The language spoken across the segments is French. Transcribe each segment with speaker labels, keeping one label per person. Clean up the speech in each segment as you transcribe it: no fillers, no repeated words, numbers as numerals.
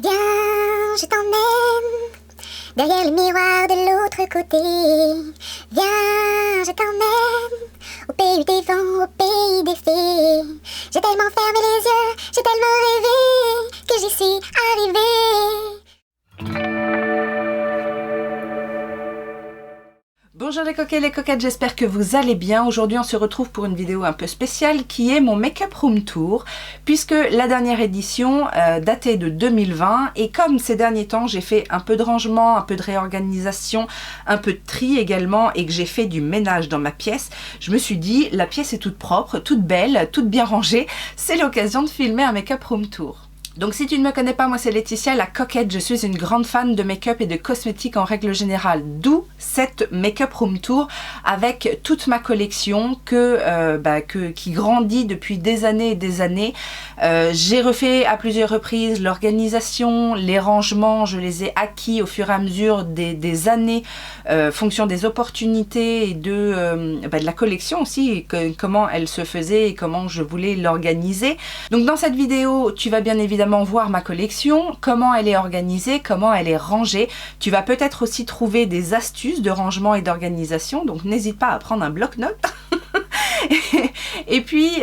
Speaker 1: Viens, je t'emmène derrière le miroir de l'autre côté. Viens, je t'emmène au pays des vents, au pays des fées. J'ai tellement fermé les yeux, j'ai tellement rêvé que j'y suis arrivée.
Speaker 2: Bonjour les coquets et les coquettes, j'espère que vous allez bien. Aujourd'hui on se retrouve pour une vidéo un peu spéciale qui est mon make-up room tour, puisque la dernière édition datait de 2020 et comme ces derniers temps j'ai fait un peu de rangement, un peu de réorganisation, un peu de tri également et que j'ai fait du ménage dans ma pièce, je me suis dit la pièce est toute propre, toute belle, toute bien rangée, c'est l'occasion de filmer un make-up room tour. Donc si tu ne me connais pas, moi c'est Laetitia, la coquette, je suis une grande fan de make-up et de cosmétiques en règle générale, d'où cette make-up room tour avec toute ma collection qui grandit depuis des années et des années. J'ai refait à plusieurs reprises l'organisation, les rangements, je les ai acquis au fur et à mesure des années, fonction des opportunités et de la collection aussi, comment elle se faisait et comment je voulais l'organiser. Donc dans cette vidéo, tu vas bien évidemment voir ma collection, comment elle est organisée, comment elle est rangée. Tu vas peut-être aussi trouver des astuces de rangement et d'organisation, donc n'hésite pas à prendre un bloc-notes. et puis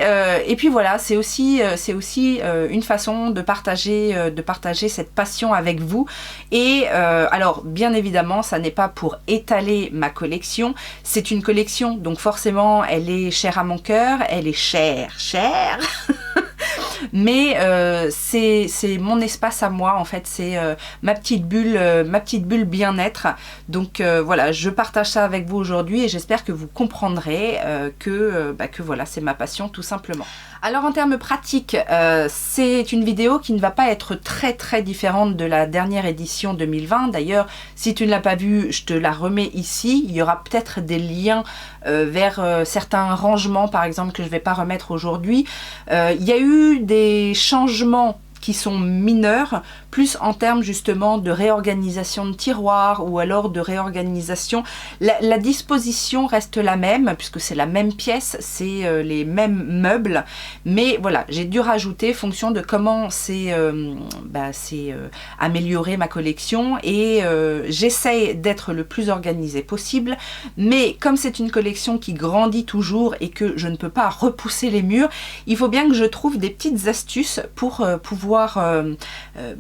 Speaker 2: voilà, c'est aussi une façon de partager cette passion avec vous. Et alors bien évidemment, ça n'est pas pour étaler ma collection, c'est une collection, donc forcément elle est chère à mon cœur, elle est chère mais c'est mon espace à moi en fait, c'est ma petite bulle bien-être. Donc voilà, je partage ça avec vous aujourd'hui et j'espère que vous comprendrez que voilà, c'est ma passion tout simplement. Alors en termes pratiques, c'est une vidéo qui ne va pas être très différente de la dernière édition 2020. D'ailleurs, si tu ne l'as pas vue, je te la remets ici. Il y aura peut-être des liens vers certains rangements, par exemple, que je ne vais pas remettre aujourd'hui. Il y a eu des changements qui sont mineurs, plus en termes justement de réorganisation de tiroirs ou alors de réorganisation. La disposition reste la même puisque c'est la même pièce, c'est les mêmes meubles, mais voilà, j'ai dû rajouter fonction de comment c'est améliorer ma collection et j'essaye d'être le plus organisé possible, mais comme c'est une collection qui grandit toujours et que je ne peux pas repousser les murs, il faut bien que je trouve des petites astuces pour pouvoir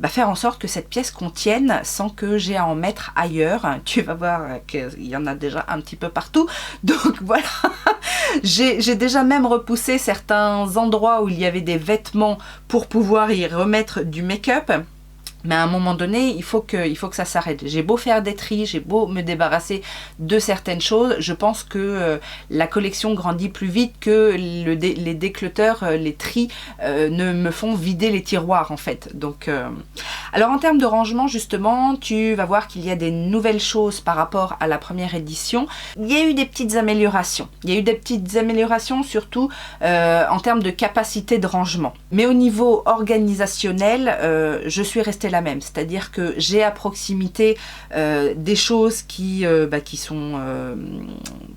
Speaker 2: faire en sorte que cette pièce contienne sans que j'ai à en mettre ailleurs. Tu vas voir qu'il y en a déjà un petit peu partout, donc voilà. J'ai déjà même repoussé certains endroits où il y avait des vêtements pour pouvoir y remettre du make-up. Mais à un moment donné, il faut que ça s'arrête. J'ai beau faire des tris, j'ai beau me débarrasser de certaines choses, je pense que la collection grandit plus vite que les décluteurs, les tris ne me font vider les tiroirs en fait. Donc, alors en termes de rangement justement, tu vas voir qu'il y a des nouvelles choses par rapport à la première édition. Il y a eu des petites améliorations. Il y a eu des petites améliorations surtout en termes de capacité de rangement. Mais au niveau organisationnel, je suis restée la même, c'est-à-dire que j'ai à proximité des choses qui sont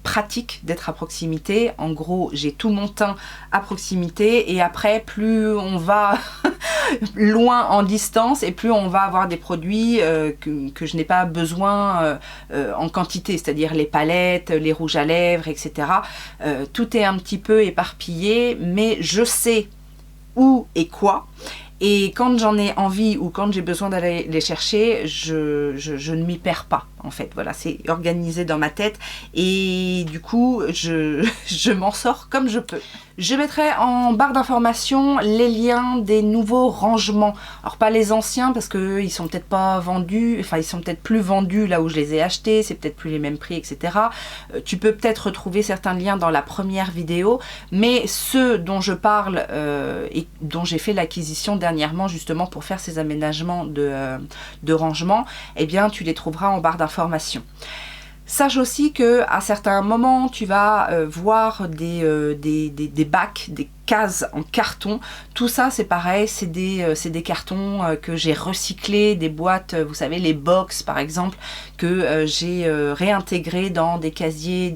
Speaker 2: pratiques d'être à proximité. En gros, j'ai tout mon teint à proximité et après, plus on va loin en distance et plus on va avoir des produits que je n'ai pas besoin en quantité, c'est-à-dire les palettes, les rouges à lèvres, etc. Tout est un petit peu éparpillé, mais je sais où et quoi. Et quand j'en ai envie ou quand j'ai besoin d'aller les chercher, je ne m'y perds pas en fait. Voilà, c'est organisé dans ma tête et du coup, je m'en sors comme je peux. Je mettrai en barre d'informations les liens des nouveaux rangements. Alors pas les anciens parce qu'ils sont peut-être pas vendus, enfin ils sont peut-être plus vendus là où je les ai achetés, c'est peut-être plus les mêmes prix, etc. Tu peux peut-être retrouver certains liens dans la première vidéo, mais ceux dont je parle et dont j'ai fait l'acquisition dernièrement justement pour faire ces aménagements de rangement, eh bien tu les trouveras en barre d'informations. Sache aussi que à certains moments, tu vas voir des bacs, des cases en carton. Tout ça, c'est pareil, c'est des cartons que j'ai recyclés, des boîtes, vous savez, les box par exemple, que j'ai réintégrés dans des casiers,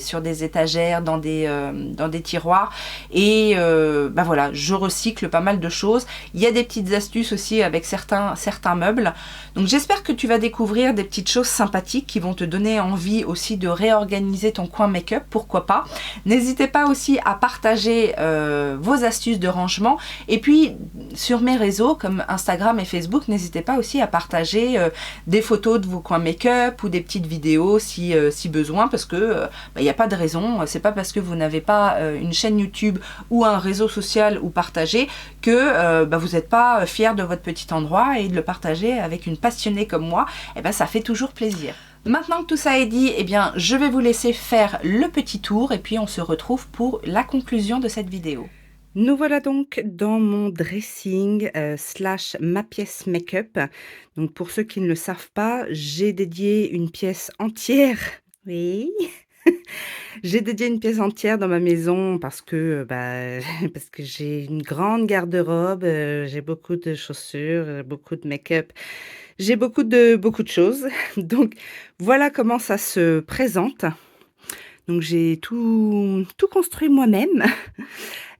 Speaker 2: sur des étagères, dans des tiroirs. Et voilà, je recycle pas mal de choses. Il y a des petites astuces aussi avec certains meubles. Donc j'espère que tu vas découvrir des petites choses sympathiques qui vont te donner envie aussi de réorganiser ton coin make-up, pourquoi pas. N'hésitez pas aussi à partager vos astuces de rangement. Et puis sur mes réseaux comme Instagram et Facebook, n'hésitez pas aussi à partager des photos de vos coins make-up ou des petites vidéos si besoin, parce que il n'y a pas de raison. C'est pas parce que vous n'avez pas une chaîne YouTube ou un réseau social où partager que vous n'êtes pas fier de votre petit endroit, et de le partager avec une passionnée comme moi, ça fait toujours plaisir. Maintenant que tout ça est dit, je vais vous laisser faire le petit tour et puis on se retrouve pour la conclusion de cette vidéo. Nous voilà donc dans mon dressing / ma pièce make-up. Donc pour ceux qui ne le savent pas, j'ai dédié une pièce entière. Oui. J'ai dédié une pièce entière dans ma maison parce que j'ai une grande garde-robe, j'ai beaucoup de chaussures, beaucoup de make-up, j'ai beaucoup de choses. Donc voilà comment ça se présente. Donc j'ai tout construit moi-même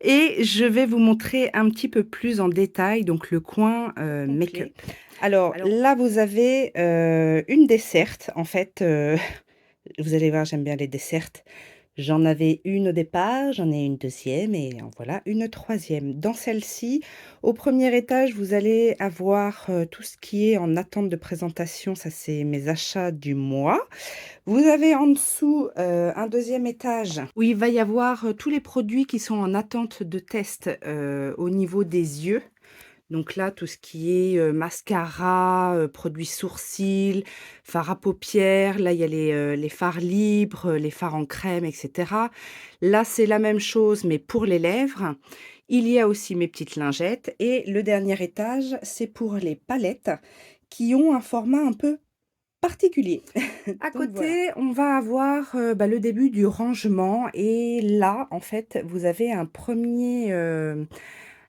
Speaker 2: et je vais vous montrer un petit peu plus en détail donc le coin make-up. Alors là vous avez une desserte en fait. Vous allez voir, j'aime bien les dessertes. J'en avais une au départ, j'en ai une deuxième et en voilà une troisième. Dans celle-ci, au premier étage, vous allez avoir tout ce qui est en attente de présentation. Ça, c'est mes achats du mois. Vous avez en dessous un deuxième étage où il va y avoir tous les produits qui sont en attente de test au niveau des yeux. Donc là, tout ce qui est mascara, produits sourcils, fard à paupières. Là, il y a les fards libres, les fards en crème, etc. Là, c'est la même chose, mais pour les lèvres. Il y a aussi mes petites lingettes. Et le dernier étage, c'est pour les palettes qui ont un format un peu particulier. À côté, on va avoir le début du rangement. Et là, en fait, vous avez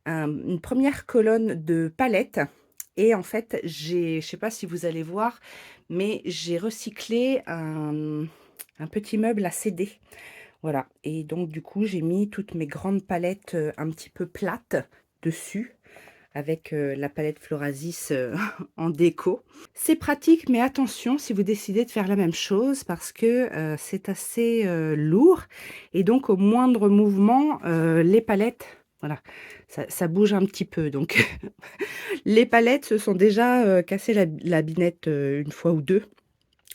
Speaker 2: une première colonne de palettes. Et en fait, je sais pas si vous allez voir, mais j'ai recyclé un petit meuble à CD. Voilà. Et donc, du coup, j'ai mis toutes mes grandes palettes un petit peu plates dessus, avec la palette Florasis en déco. C'est pratique, mais attention si vous décidez de faire la même chose, parce que c'est assez lourd. Et donc, au moindre mouvement, les palettes... Voilà, ça bouge un petit peu. Donc, les palettes se sont déjà cassées la binette une fois ou deux.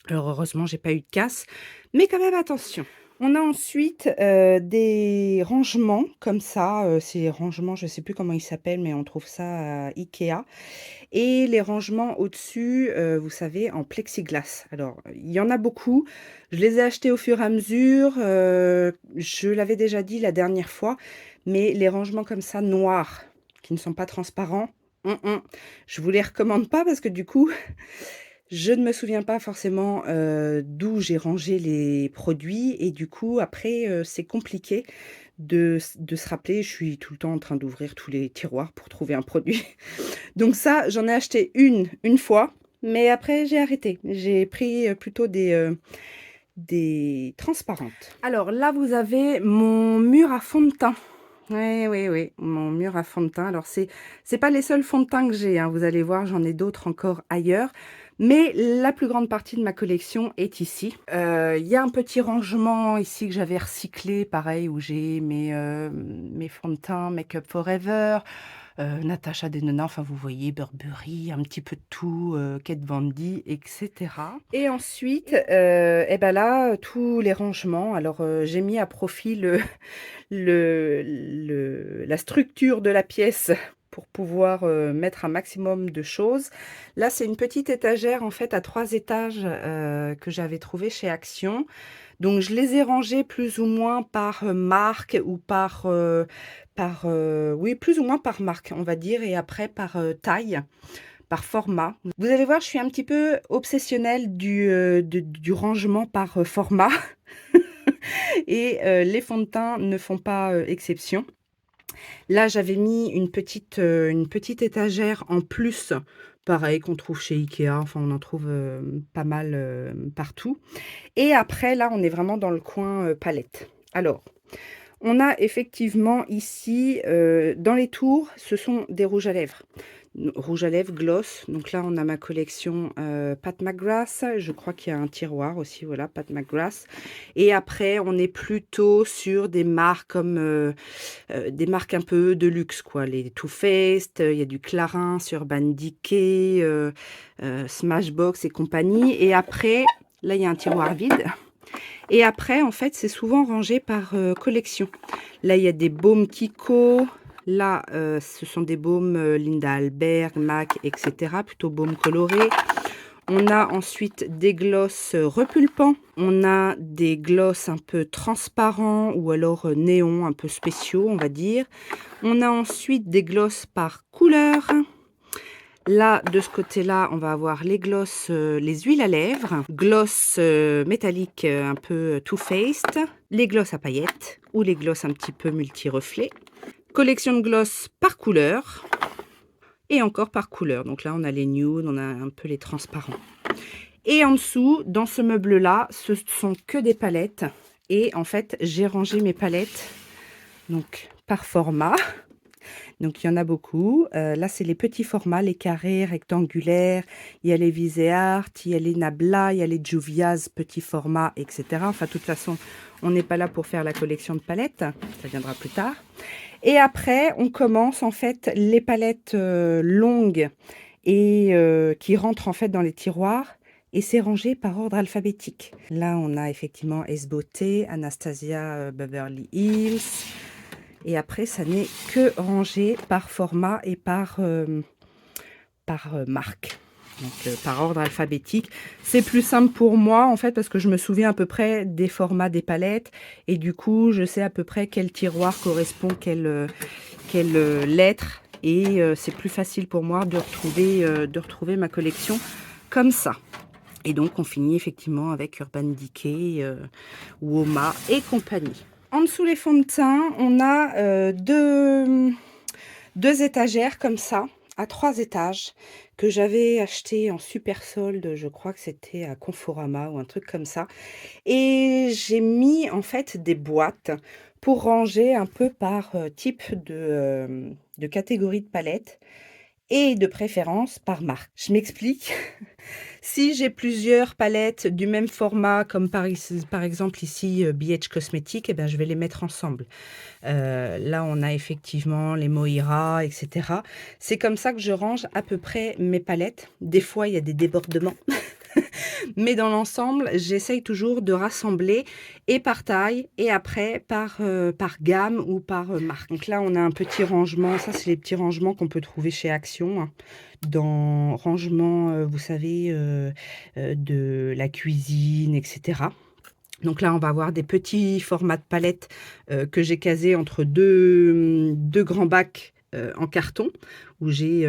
Speaker 2: Alors, heureusement, j'ai pas eu de casse. Mais quand même, attention. On a ensuite des rangements comme ça. Ces rangements, je ne sais plus comment ils s'appellent, mais on trouve ça à Ikea. Et les rangements au-dessus, vous savez, en plexiglas. Alors, il y en a beaucoup. Je les ai achetés au fur et à mesure. Je l'avais déjà dit la dernière fois. Mais les rangements comme ça, noirs, qui ne sont pas transparents, je vous les recommande pas parce que du coup, je ne me souviens pas forcément d'où j'ai rangé les produits. Et du coup, après, c'est compliqué de se rappeler. Je suis tout le temps en train d'ouvrir tous les tiroirs pour trouver un produit. Donc ça, j'en ai acheté une fois, mais après, j'ai arrêté. J'ai pris plutôt des transparentes. Alors là, vous avez mon mur à fond de teint. Oui, mon mur à fond de teint. Alors, c'est pas les seuls fonds de teint que j'ai, hein. Vous allez voir, j'en ai d'autres encore ailleurs. Mais la plus grande partie de ma collection est ici. Il y a un petit rangement ici que j'avais recyclé, pareil, où j'ai mes fonds de teint Make Up Forever, Natasha Denona, enfin vous voyez, Burberry, un petit peu de tout, Kat Von D, etc. Et ensuite, là, tous les rangements. Alors, j'ai mis à profit la structure de la pièce pour pouvoir mettre un maximum de choses. Là, c'est une petite étagère en fait à 3 étages que j'avais trouvé chez Action. Donc, je les ai rangés plus ou moins par marque ou oui, plus ou moins par marque, on va dire, et après par taille, par format. Vous allez voir, je suis un petit peu obsessionnelle du rangement par format. Et les fonds de teint ne font pas exception.
Speaker 3: Là, j'avais mis une petite étagère en plus, pareil qu'on trouve chez Ikea, enfin on en trouve pas mal partout. Et après, là, on est vraiment dans le coin palette. Alors, on a effectivement ici, dans les tours, ce sont des rouges à lèvres. Rouge à lèvres gloss. Donc là, on a ma collection Pat McGrath. Je crois qu'il y a un tiroir aussi, voilà, Pat McGrath. Et après, on est plutôt sur des marques comme des marques un peu de luxe, quoi. Les Too Faced, il y a du Clarins, Urban Decay, Smashbox et compagnie. Et après, là, il y a un tiroir vide. Et après, en fait, c'est souvent rangé par collection. Là, il y a des baumes Kiko. Là, ce sont des baumes Linda Albert, MAC, etc. Plutôt baumes colorés. On a ensuite des glosses repulpants. On a des glosses un peu transparents ou alors néons, un peu spéciaux, on va dire. On a ensuite des glosses par couleur. Là, de ce côté-là, on va avoir les glosses, les huiles à lèvres, gloss métalliques un peu Too Faced, les glosses à paillettes ou les glosses un petit peu multi-reflets. Collection de glosses par couleur et encore par couleur. Donc là, on a les nudes, on a un peu les transparents. Et en dessous, dans ce meuble-là, ce sont que des palettes. Et en fait, j'ai rangé mes palettes donc par format. Donc, il y en a beaucoup. Là, c'est les petits formats, les carrés, rectangulaires. Il y a les Viseart, il y a les Nabla, il y a les Juvia's, petits formats, etc. Enfin, de toute façon, on n'est pas là pour faire la collection de palettes. Ça viendra plus tard. Et après, on commence en fait les palettes longues et qui rentrent en fait dans les tiroirs. Et c'est rangé par ordre alphabétique. Là, on a effectivement S-Beauté, Anastasia Beverly Hills. Et après, ça n'est que rangé par format et par marque. Donc, par ordre alphabétique. C'est plus simple pour moi, en fait, parce que je me souviens à peu près des formats des palettes. Et du coup, je sais à peu près quel tiroir correspond quelle lettre. Et c'est plus facile pour moi de retrouver ma collection comme ça. Et donc, on finit effectivement avec Urban Decay, Woma et compagnie. En dessous les fonds de teint, on a deux étagères comme ça, à 3 étages, que j'avais acheté en super solde. Je crois que c'était à Conforama ou un truc comme ça. Et j'ai mis en fait des boîtes pour ranger un peu par type de catégorie de palette et de préférence par marque. Je m'explique. Si j'ai plusieurs palettes du même format, comme par exemple ici BH Cosmetics, eh ben, je vais les mettre ensemble. Là, on a effectivement les Moira, etc. C'est comme ça que je range à peu près mes palettes. Des fois, il y a des débordements. Mais dans l'ensemble, j'essaye toujours de rassembler et par taille et après par gamme ou par marque. Donc là, on a un petit rangement. Ça, c'est les petits rangements qu'on peut trouver chez Action. Hein, dans rangement, vous savez, de la cuisine, etc. Donc là, on va avoir des petits formats de palettes que j'ai casés entre deux grands bacs en carton où j'ai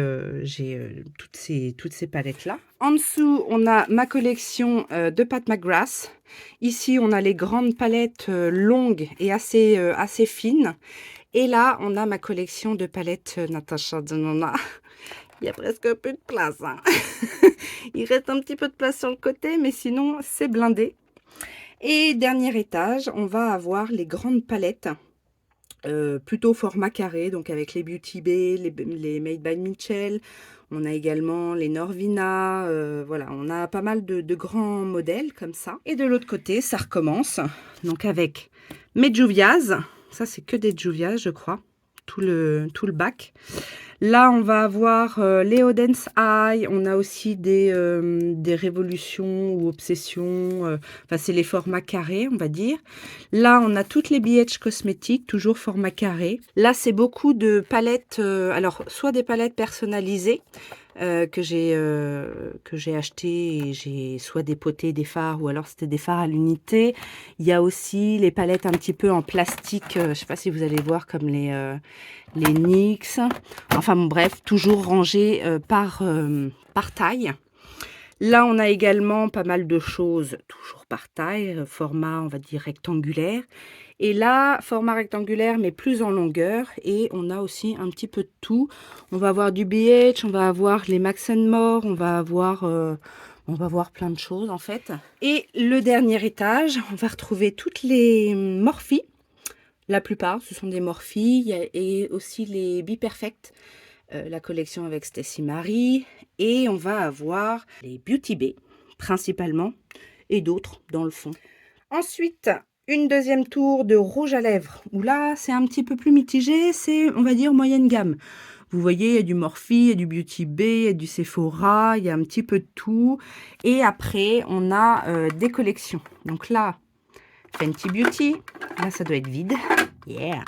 Speaker 3: toutes ces palettes-là. En dessous, on a ma collection de Pat McGrath. Ici, on a les grandes palettes longues et assez fines. Et là, on a ma collection de palettes Natasha Denona. Il y a presque plus de place. Hein. Il reste un petit peu de place sur le côté, mais sinon, c'est blindé. Et dernier étage, on va avoir les grandes palettes, plutôt format carré, donc avec les Beauty Bay, les Made by Mitchell. On a également les Norvina, voilà, on a pas mal de grands modèles comme ça. Et de l'autre côté, ça recommence, donc avec mes Juvia's. Ça, c'est que des Juvia's, je crois, tout le bac. Là, on va avoir les Odense Eye, on a aussi des révolutions ou obsessions, enfin c'est les formats carrés, on va dire. Là, on a toutes les BH Cosmetics, toujours format carré. Là, c'est beaucoup de palettes, alors soit des palettes personnalisées que j'ai achetées et j'ai soit dépoté des fards ou alors c'était des fards à l'unité. Il y a aussi les palettes un petit peu en plastique, je ne sais pas si vous allez voir comme les NYX. Enfin bon, bref, toujours rangé par taille. Là, on a également pas mal de choses, toujours par taille, format, on va dire, rectangulaire. Et là, format rectangulaire, mais plus en longueur. Et on a aussi un petit peu de tout. On va avoir du BH, on va avoir les Max & More, on va avoir plein de choses en fait. Et le dernier étage, on va retrouver toutes les Morphe. La plupart, ce sont des Morphe. Et aussi les Be Perfect, la collection avec Stacy Marie. Et on va avoir les Beauty Bay, principalement, et d'autres dans le fond. Ensuite, une deuxième tour de rouge à lèvres, où là, c'est un petit peu plus mitigé, c'est, on va dire, moyenne gamme. Vous voyez, il y a du Morphe, il y a du Beauty Bay, il y a du Sephora, il y a un petit peu de tout. Et après, on a des collections. Donc là, Fenty Beauty, là, ça doit être vide. Yeah!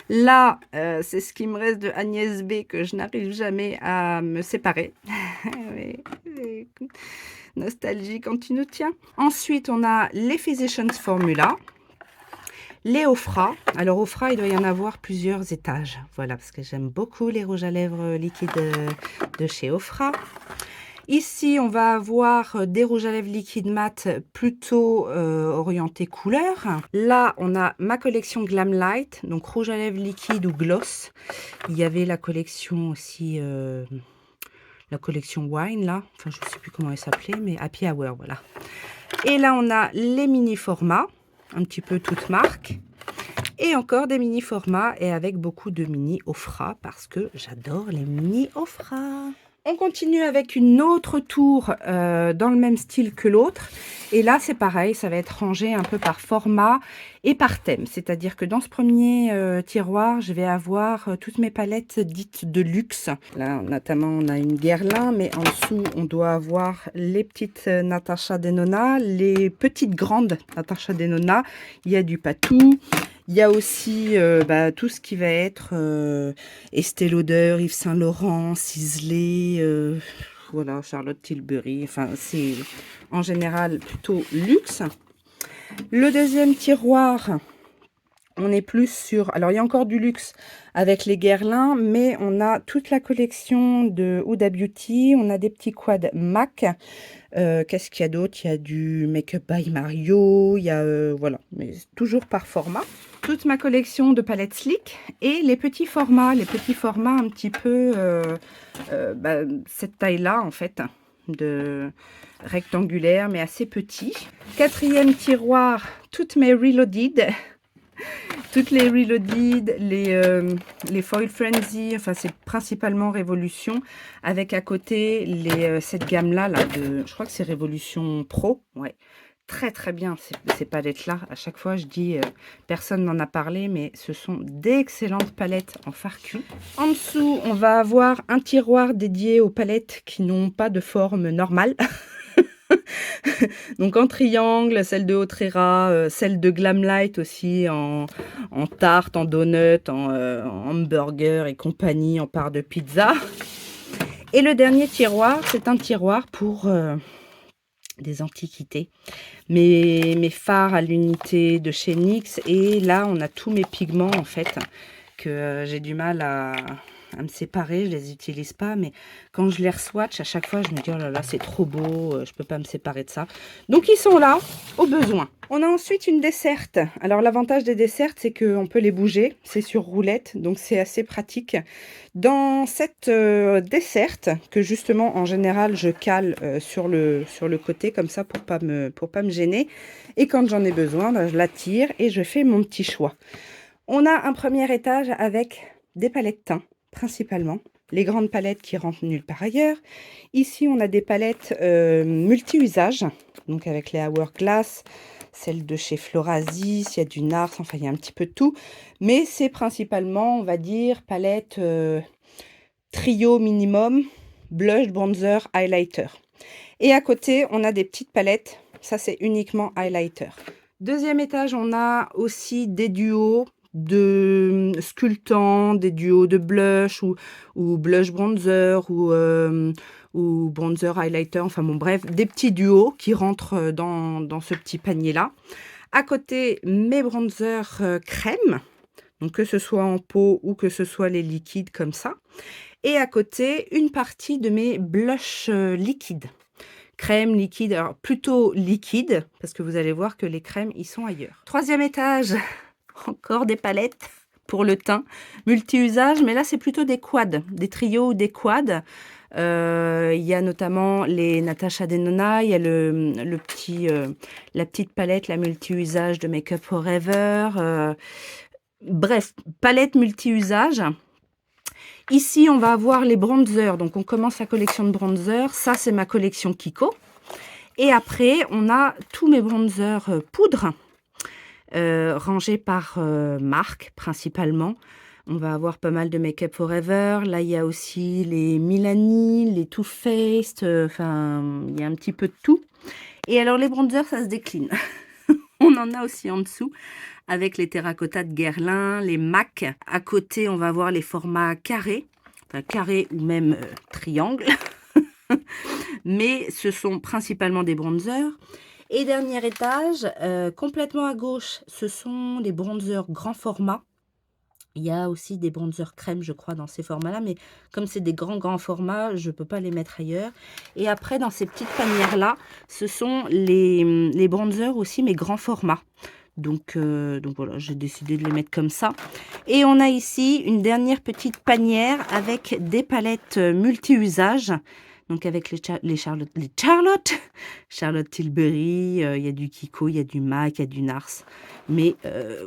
Speaker 3: Là, c'est ce qui me reste de Agnès B que je n'arrive jamais à me séparer. Oui. Nostalgie quand tu nous tiens. Ensuite, on a les Physicians Formula, les Ofra. Alors, Ofra, il doit y en avoir plusieurs étages. Voilà, parce que j'aime beaucoup les rouges à lèvres liquides de chez Ofra. Ici, on va avoir des rouges à lèvres liquides mat plutôt orientés couleur. Là, on a ma collection Glam Light, donc rouge à lèvres liquide ou gloss. Il y avait la collection aussi... la collection Wine, là. Enfin, je ne sais plus comment elle s'appelait, mais Happy Hour, voilà. Et là, on a les mini-formats, un petit peu toutes marques. Et encore des mini-formats, et avec beaucoup de mini Ofra, parce que j'adore les mini Ofra. On continue avec une autre tour dans le même style que l'autre. Et là, c'est pareil, ça va être rangé un peu par format et par thème. C'est-à-dire que dans ce premier tiroir, je vais avoir toutes mes palettes dites de luxe. Là, notamment, on a une Guerlain, mais en dessous, on doit avoir les petites Natasha Denona, les petites grandes Natasha Denona. Il y a du Patou. Il y a aussi tout ce qui va être Estée Lauder, Yves Saint Laurent, Sisley, voilà, Charlotte Tilbury. Enfin, c'est en général plutôt luxe. Le deuxième tiroir, on est plus sur... Alors, il y a encore du luxe avec les Guerlain, mais on a toute la collection de Huda Beauty. On a des petits quads MAC. Qu'est-ce qu'il y a d'autre? Il y a du Make-up by Mario. Il y a... voilà, mais toujours par format. Toute ma collection de palettes Slick et les petits formats un petit peu cette taille-là en fait, de rectangulaire mais assez petit. Quatrième tiroir, toutes mes Reloaded, toutes les Reloaded, les Foil Frenzy, enfin c'est principalement Révolution, avec à côté cette gamme-là, je crois que c'est Révolution Pro, ouais. Très très bien ces palettes là. À chaque fois je dis personne n'en a parlé, mais ce sont d'excellentes palettes en fard cuit. En dessous on va avoir un tiroir dédié aux palettes qui n'ont pas de forme normale. Donc en triangle, celle de Autrera, celle de Glam Light aussi en tarte, en donut, en hamburger et compagnie, en part de pizza. Et le dernier tiroir, c'est un tiroir pour des antiquités. Mes fards à l'unité de chez NYX. Et là, on a tous mes pigments, en fait, que j'ai du mal à me séparer. Je les utilise pas, mais quand je les re-swatch, à chaque fois, je me dis, oh là là, c'est trop beau, je peux pas me séparer de ça. Donc, ils sont là, au besoin. On a ensuite une desserte. Alors, l'avantage des dessertes, c'est qu'on peut les bouger. C'est sur roulette, donc c'est assez pratique. Dans cette desserte, que justement, en général, je cale sur le côté, comme ça, pour pas me gêner. Et quand j'en ai besoin, ben, je la tire et je fais mon petit choix. On a un premier étage avec des palettes teintes, principalement. Les grandes palettes qui rentrent nulle part ailleurs. Ici, on a des palettes multi-usages, donc avec les Hourglass, celle de chez Florasis, il y a du Nars, enfin il y a un petit peu de tout. Mais c'est principalement, on va dire, palette trio minimum, blush, bronzer, highlighter. Et à côté, on a des petites palettes, ça c'est uniquement highlighter. Deuxième étage, on a aussi des duos de sculptants, des duos de blush ou blush bronzer ou bronzer highlighter, enfin bon bref, des petits duos qui rentrent dans ce petit panier là. À côté, mes bronzers crème, donc que ce soit en pot ou que ce soit les liquides comme ça. Et à côté, une partie de mes blushs liquides. Crème, liquide, alors plutôt liquide, parce que vous allez voir que les crèmes, ils sont ailleurs. Troisième étage, encore des palettes pour le teint, multi-usage, mais là c'est plutôt des quads, des trios ou des quads. Il y a notamment les Natasha Denona, il y a la petite palette, la multi-usage de Make Up Forever. Bref, palette multi-usage. Ici, on va avoir les bronzers. Donc, on commence la collection de bronzers. Ça, c'est ma collection Kiko. Et après, on a tous mes bronzers poudre, rangés par marque, principalement. On va avoir pas mal de Make Up Forever. Là, il y a aussi les Milani, les Too Faced. Enfin, il y a un petit peu de tout. Et alors, les bronzers, ça se décline. On en a aussi en dessous, avec les terracottas de Guerlain, les MAC. À côté, on va avoir les formats carrés, enfin carrés ou même triangles. Mais ce sont principalement des bronzers. Et dernier étage, complètement à gauche, ce sont des bronzers grand format. Il y a aussi des bronzers crème, je crois, dans ces formats-là. Mais comme c'est des grands formats, je ne peux pas les mettre ailleurs. Et après, dans ces petites panières-là, ce sont les bronzers aussi, mais grands formats. Donc voilà, j'ai décidé de les mettre comme ça. Et on a ici une dernière petite panière avec des palettes multi-usages. Donc avec les Charlotte Tilbury, il y a du Kiko, il y a du MAC, il y a du NARS. Mais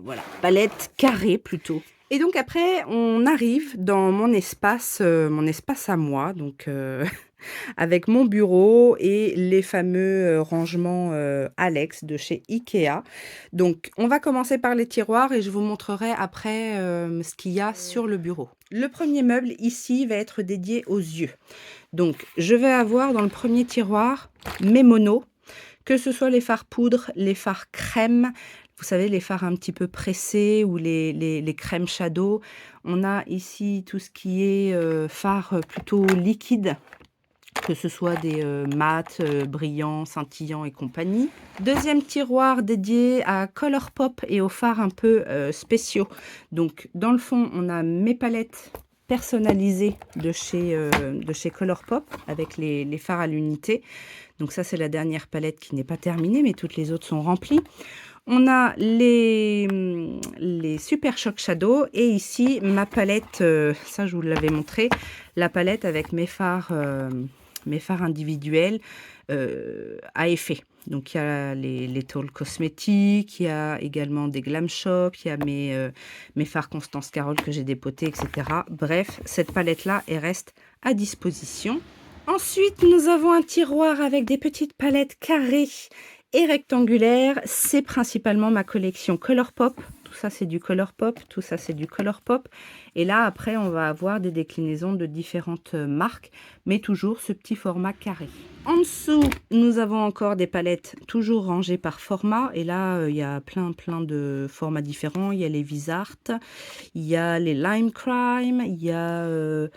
Speaker 3: voilà, palette carrée plutôt. Et donc après, on arrive dans mon espace à moi, donc avec mon bureau et les fameux rangements Alex de chez Ikea. Donc on va commencer par les tiroirs et je vous montrerai après ce qu'il y a sur le bureau. Le premier meuble ici va être dédié aux yeux. Donc je vais avoir dans le premier tiroir mes monos, que ce soit les fards poudre, les fards crème. Vous savez, les fards un petit peu pressés ou les crèmes shadow. On a ici tout ce qui est fards plutôt liquides, que ce soit des mat, brillants, scintillants et compagnie. Deuxième tiroir dédié à Colourpop et aux fards un peu spéciaux. Donc, dans le fond, on a mes palettes personnalisées de chez Colourpop avec les fards à l'unité. Donc ça, c'est la dernière palette qui n'est pas terminée, mais toutes les autres sont remplies. On a les Super Shock Shadow et ici ma palette, ça je vous l'avais montré, la palette avec mes fards individuels à effet. Donc il y a les Tall Cosmetics, il y a également des Glam Shop, il y a mes fards Constance Carole que j'ai dépotés, etc. Bref, cette palette-là, elle reste à disposition. Ensuite, nous avons un tiroir avec des petites palettes carrées et rectangulaire, c'est principalement ma collection Colourpop. Tout ça, c'est du Colourpop. Tout ça, c'est du Colourpop. Et là, après, on va avoir des déclinaisons de différentes marques, mais toujours ce petit format carré. En dessous, nous avons encore des palettes toujours rangées par format. Et là, il y a plein de formats différents. Il y a les Visart, il y a les Lime Crime, il y a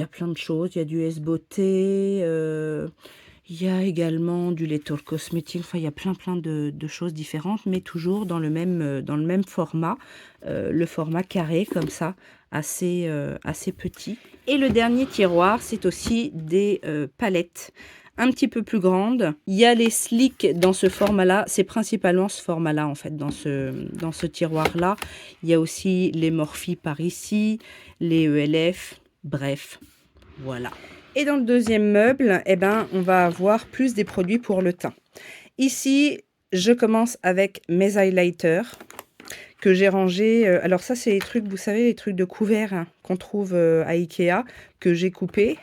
Speaker 3: plein de choses. Il y a du S-Beauté, il y a également du Little Cosmetics, enfin il y a plein de choses différentes, mais toujours dans le même format, le format carré comme ça, assez petit. Et le dernier tiroir, c'est aussi des palettes un petit peu plus grandes. Il y a les Slick dans ce format-là, c'est principalement ce format-là en fait, dans ce tiroir-là. Il y a aussi les Morphe par ici, les ELF, bref, voilà. Et dans le deuxième meuble, eh ben, on va avoir plus des produits pour le teint. Ici, je commence avec mes highlighters que j'ai rangés. Alors ça, c'est les trucs, vous savez, les trucs de couvert hein, qu'on trouve à Ikea, que j'ai coupés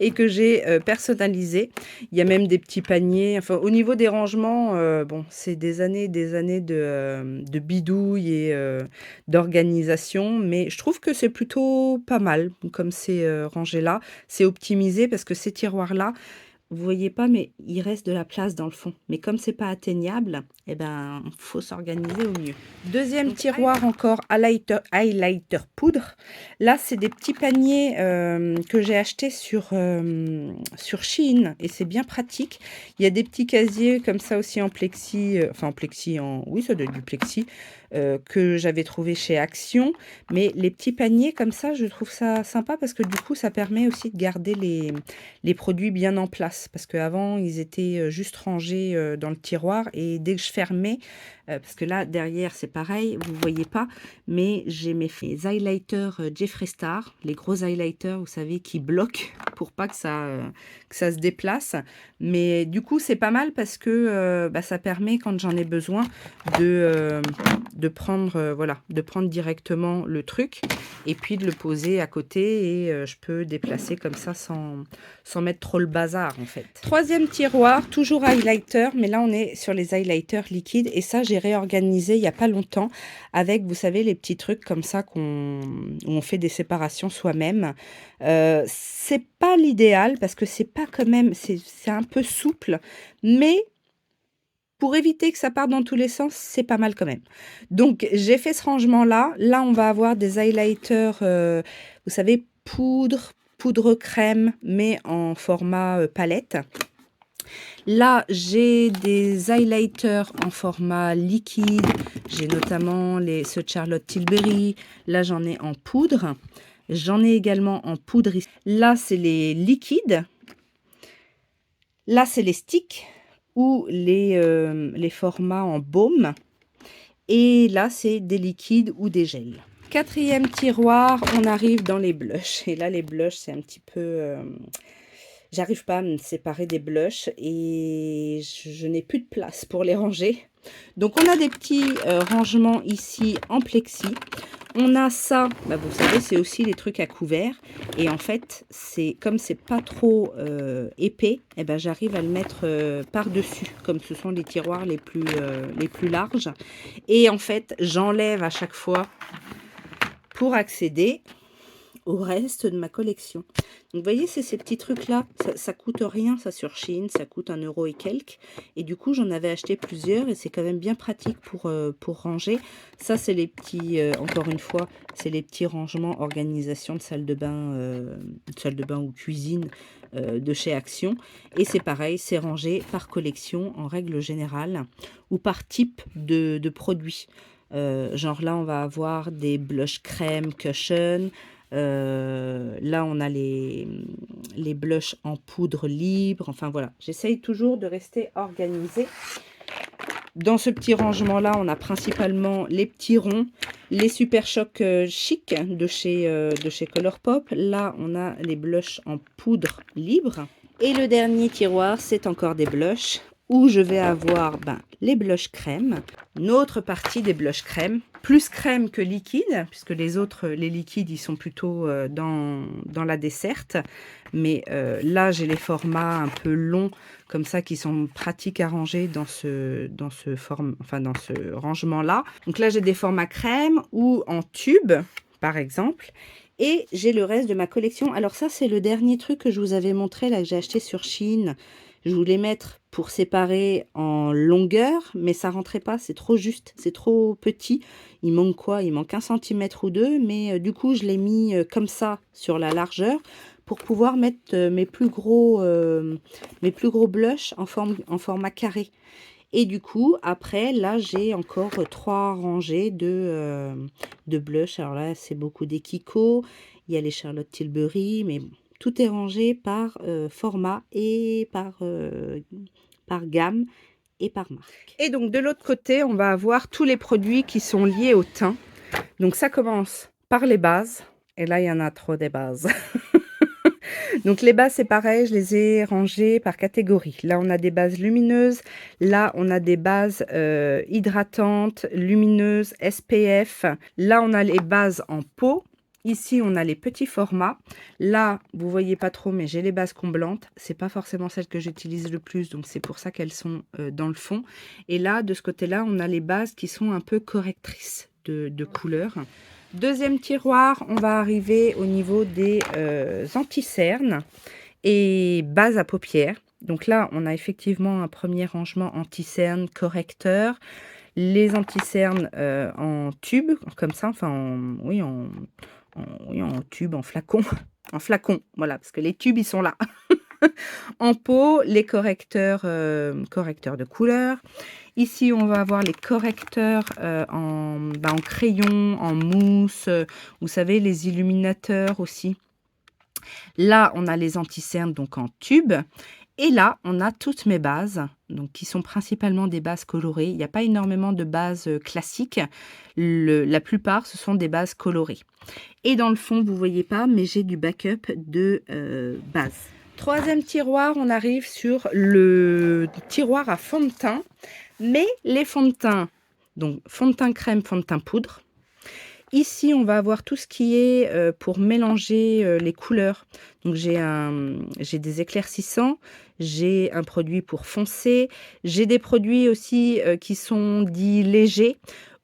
Speaker 3: et que j'ai personnalisé. Il y a même des petits paniers. Enfin, au niveau des rangements, bon, c'est des années de bidouille et d'organisation, mais je trouve que c'est plutôt pas mal comme c'est rangé là. C'est optimisé parce que ces tiroirs-là, vous voyez pas, mais il reste de la place dans le fond. Mais comme c'est pas atteignable, eh ben, faut s'organiser au mieux. Deuxième tiroir encore, highlighter poudre. Là, c'est des petits paniers que j'ai achetés sur Shein et c'est bien pratique. Il y a des petits casiers comme ça aussi en plexi, oui, ça doit être du plexi, que j'avais trouvé chez Action. Mais les petits paniers comme ça, je trouve ça sympa parce que du coup, ça permet aussi de garder les produits bien en place. Parce qu'avant, ils étaient juste rangés dans le tiroir et dès que je fermais, parce que là, derrière, c'est pareil, vous ne voyez pas, mais j'ai mes highlighters Jeffree Star, les gros highlighters, vous savez, qui bloquent pour pas que ça se déplace. Mais du coup, c'est pas mal parce que ça permet, quand j'en ai besoin, de prendre, voilà, de prendre directement le truc et puis de le poser à côté et je peux déplacer comme ça sans mettre trop le bazar en fait. Troisième tiroir, toujours highlighter, mais là on est sur les highlighters liquides et ça j'ai réorganisé il n'y a pas longtemps avec, vous savez, les petits trucs comme ça où on fait des séparations soi-même. C'est pas l'idéal parce que c'est pas quand même, c'est un peu souple, mais pour éviter que ça parte dans tous les sens, c'est pas mal quand même. Donc, j'ai fait ce rangement-là. Là, on va avoir des highlighters, vous savez, poudre crème, mais en format palette. Là, j'ai des highlighters en format liquide. J'ai notamment ce Charlotte Tilbury. Là, j'en ai en poudre. J'en ai également en poudre. Là, c'est les liquides. Là, c'est les sticks ou les formats en baume. Et là, c'est des liquides ou des gels. Quatrième tiroir, on arrive dans les blushs. Et là, les blushs, c'est un petit peu... j'arrive pas à me séparer des blushs et je n'ai plus de place pour les ranger. Donc, on a des petits rangements ici en plexi. On a ça, vous savez, c'est aussi les trucs à couvert. Et en fait, comme c'est pas trop épais, j'arrive à le mettre par-dessus, comme ce sont les tiroirs les plus larges. Et en fait, j'enlève à chaque fois pour accéder au reste de ma collection. Donc, vous voyez, c'est ces petits trucs-là. Ça coûte rien, ça sur Shein, ça coûte 1 € et quelques. Et du coup, j'en avais acheté plusieurs et c'est quand même bien pratique pour ranger. Ça, c'est les petits, encore une fois, c'est les petits rangements, organisation de salle de bain ou cuisine de chez Action. Et c'est pareil, c'est rangé par collection en règle générale ou par type de produit. Genre là, on va avoir des blush crème cushion. Là, on a les blushs en poudre libre. Enfin, voilà. J'essaye toujours de rester organisée. Dans ce petit rangement-là, on a principalement les petits ronds, les Super Choc Chic de chez Colourpop. Là, on a les blushs en poudre libre. Et le dernier tiroir, c'est encore des blushs où je vais avoir les blushs crème, une autre partie des blushs crème, plus crème que liquide, puisque les liquides, ils sont plutôt dans la desserte. Mais là, j'ai les formats un peu longs, comme ça, qui sont pratiques à ranger dans ce rangement-là. Donc là, j'ai des formats crème ou en tube, par exemple. Et j'ai le reste de ma collection. Alors ça, c'est le dernier truc que je vous avais montré, là, que j'ai acheté sur Shein. Je voulais mettre pour séparer en longueur, mais ça rentrait pas, c'est trop juste, c'est trop petit. Il manque quoi? Il manque 1 centimètre ou 2, mais du coup, je l'ai mis comme ça sur la largeur pour pouvoir mettre mes plus gros blushs en format carré. Et du coup, après, là, j'ai encore 3 rangées de blushs. Alors là, c'est beaucoup des Kiko, il y a les Charlotte Tilbury, mais bon. Tout est rangé par format et par gamme et par marque. Et donc, de l'autre côté, on va avoir tous les produits qui sont liés au teint. Donc, ça commence par les bases. Et là, il y en a trop des bases. Donc, les bases, c'est pareil. Je les ai rangées par catégorie. Là, on a des bases lumineuses. Là, on a des bases hydratantes, lumineuses, SPF. Là, on a les bases en peau. Ici, on a les petits formats. Là, vous voyez pas trop, mais j'ai les bases comblantes. C'est pas forcément celles que j'utilise le plus, donc c'est pour ça qu'elles sont dans le fond. Et là, de ce côté-là, on a les bases qui sont un peu correctrices de couleurs. Deuxième tiroir, on va arriver au niveau des anti-cernes et bases à paupières. Donc là, on a effectivement un premier rangement anti-cernes correcteur. Les anti-cernes en tube, comme ça, enfin, en tube, en flacon. En flacon, voilà, parce que les tubes, ils sont là. En pot, les correcteurs, correcteurs de couleur. Ici, on va avoir les correcteurs en crayon, en mousse, vous savez, les illuminateurs aussi. Là, on a les anti-cernes, donc en tube. Et là, on a toutes mes bases, donc qui sont principalement des bases colorées. Il n'y a pas énormément de bases classiques. La plupart, ce sont des bases colorées. Et dans le fond, vous ne voyez pas, mais j'ai du backup de bases. Troisième tiroir, on arrive sur le tiroir à fond de teint. Mais les fonds de teint, donc fond de teint crème, fond de teint poudre. Ici, on va avoir tout ce qui est pour mélanger les couleurs. Donc, j'ai des éclaircissants, j'ai un produit pour foncer, j'ai des produits aussi qui sont dits légers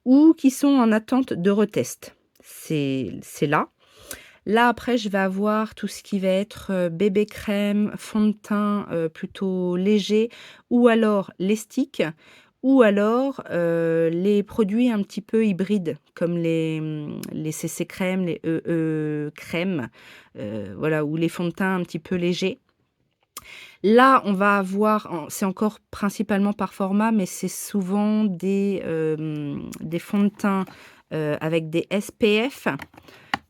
Speaker 3: ou qui sont en attente de retest. C'est là. Là, après, je vais avoir tout ce qui va être bébé crème, fond de teint plutôt léger ou alors les sticks. Ou alors les produits un petit peu hybrides, comme les CC crème, les EE crème, voilà, ou les fonds de teint un petit peu légers. Là, on va avoir, c'est encore principalement par format, mais c'est souvent des fonds de teint avec des SPF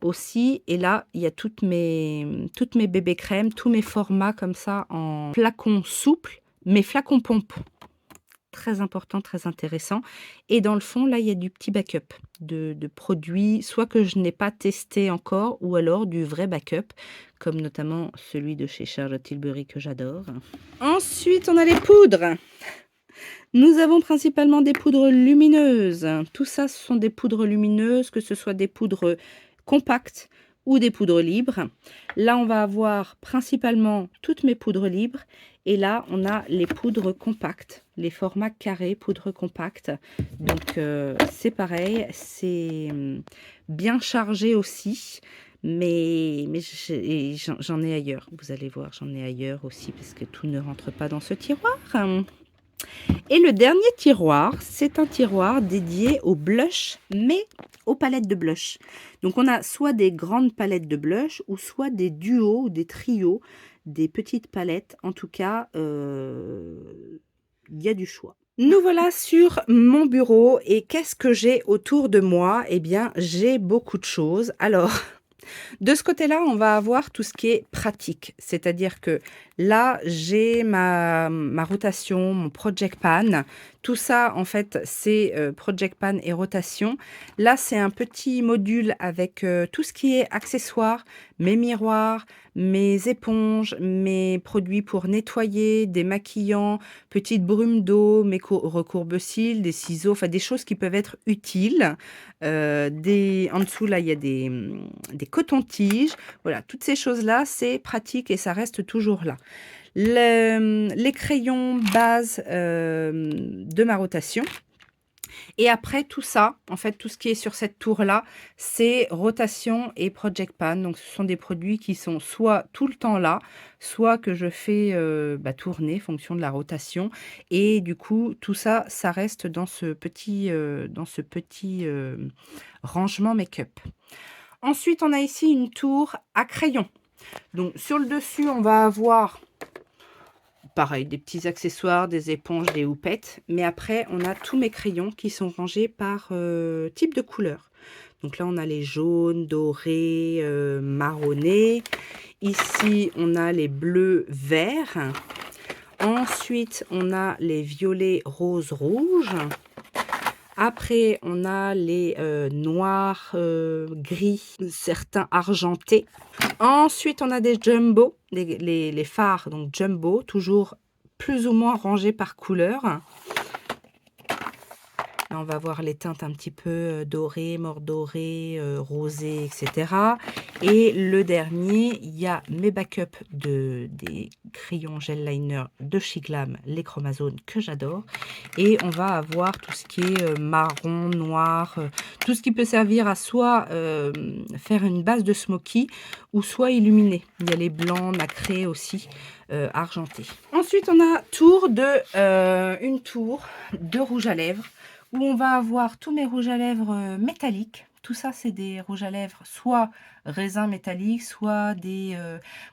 Speaker 3: aussi. Et là, il y a toutes mes bébés crèmes, tous mes formats comme ça en flacons souples, mais flacons pompe. Très important, très intéressant. Et dans le fond, là, il y a du petit backup de produits, soit que je n'ai pas testé encore, ou alors du vrai backup, comme notamment celui de chez Charlotte Tilbury que j'adore. Ensuite, on a les poudres. Nous avons principalement des poudres lumineuses. Tout ça, ce sont des poudres lumineuses, que ce soit des poudres compactes ou des poudres libres. Là, on va avoir principalement toutes mes poudres libres. Et là, on a les poudres compactes, les formats carrés, poudre compacte. Donc, c'est pareil, c'est bien chargé aussi, mais j'en ai ailleurs. Vous allez voir, j'en ai ailleurs aussi, parce que tout ne rentre pas dans ce tiroir. Et le dernier tiroir, c'est un tiroir dédié au blush, mais aux palettes de blush. Donc, on a soit des grandes palettes de blush, ou soit des duos ou des trios, des petites palettes. En tout cas, il y a du choix. Nous voilà sur mon bureau et qu'est-ce que j'ai autour de moi? Eh bien, j'ai beaucoup de choses. Alors, de ce côté-là, on va avoir tout ce qui est pratique. C'est-à-dire que là, j'ai ma rotation, mon project pan. Tout ça, en fait, c'est project pan et rotation. Là, c'est un petit module avec tout ce qui est accessoires, mes miroirs, mes éponges, mes produits pour nettoyer, des maquillants, petites brumes d'eau, mes recourbe-cils, des ciseaux, enfin des choses qui peuvent être utiles. En dessous, là, il y a des cotons-tiges. Voilà, toutes ces choses-là, c'est pratique et ça reste toujours là. Les crayons base de ma rotation. Et après, tout ça, en fait, tout ce qui est sur cette tour-là, c'est rotation et project pan. Donc, ce sont des produits qui sont soit tout le temps là, soit que je fais tourner en fonction de la rotation. Et du coup, tout ça, ça reste dans ce petit rangement make-up. Ensuite, on a ici une tour à crayon. Donc, sur le dessus, on va avoir... pareil, des petits accessoires, des éponges, des houpettes. Mais après, on a tous mes crayons qui sont rangés par type de couleur. Donc là, on a les jaunes, dorés, marronnés. Ici, on a les bleus, verts. Ensuite, on a les violets, roses, rouges. Après, on a les noirs, gris, certains argentés. Ensuite, on a des jumbo, les fards, donc jumbo, toujours plus ou moins rangés par couleur. Là, on va voir les teintes un petit peu dorées, mordorées, rosées, etc. Et le dernier, il y a mes backups des crayons gel liner de chez Glam, les chromazones que j'adore. Et on va avoir tout ce qui est marron, noir, tout ce qui peut servir à soit faire une base de smoky ou soit illuminer. Il y a les blancs, nacrés aussi, argentés. Ensuite, on a une tour de rouge à lèvres où on va avoir tous mes rouges à lèvres métalliques
Speaker 2: Tout ça, c'est des rouges à lèvres, soit raisin métallique, soit des,